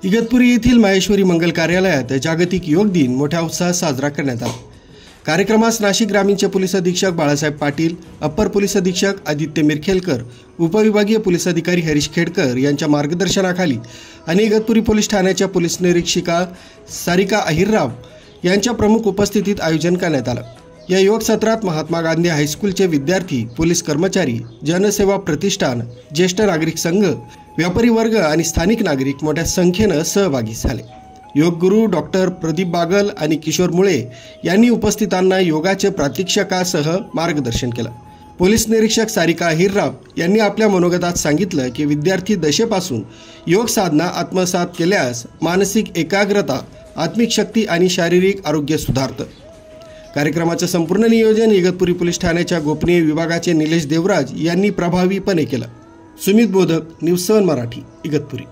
इगतपुरी येथील माहेश्वरी मंगल कार्यालयात जागतिक योग दिन मोठ्या उत्साहात साजरा करण्यात आला। कार्यक्रमास नाशिक ग्रामीणचे पोलीस अधीक्षक बाळासाहेब पाटील, अप्पर पोलीस अधीक्षक आदित्य मिरखेलकर, उपविभागीय पोलीस अधिकारी हरीश खेडकर यांच्या मार्गदर्शनाखाली आणि इगतपुरी पोलीस ठाण्याच्या पोलीस निरीक्षिका सारिका अहिरराव यांच्या प्रमुख उपस्थितीत आयोजन करण्यात आलं। या योग सत्रात महात्मा गांधी हायस्कूलचे विद्यार्थी, पोलीस कर्मचारी, जनसेवा प्रतिष्ठान, ज्येष्ठ नागरिक संघ, व्यापारी वर्ग आणि स्थानिक नागरिक मोठ्या संख्येने सहभागी झाले। योग गुरु डॉक्टर प्रदीप बागल आणि किशोर मुळे यांनी उपस्थितांना योगाचे प्रात्यक्षिकासह मार्गदर्शन केलं। पोलीस निरीक्षक सारिका अहिरराव यांनी आपल्या मनोगतात सांगितलं की विद्यार्थी दशेपासून योग साधना आत्मसात केल्यास मानसिक एकाग्रता, आत्मिक शक्ती आणि शारीरिक आरोग्य सुधारतं। कार्यक्रमाचे संपूर्ण नियोजन इगतपुरी पोलीस ठाण्याच्या गोपनीय विभागाचे निलेश देवराज यांनी प्रभावीपणे केलं। सुमित बोधक, न्यूज 7 मराठी, इगतपुरी।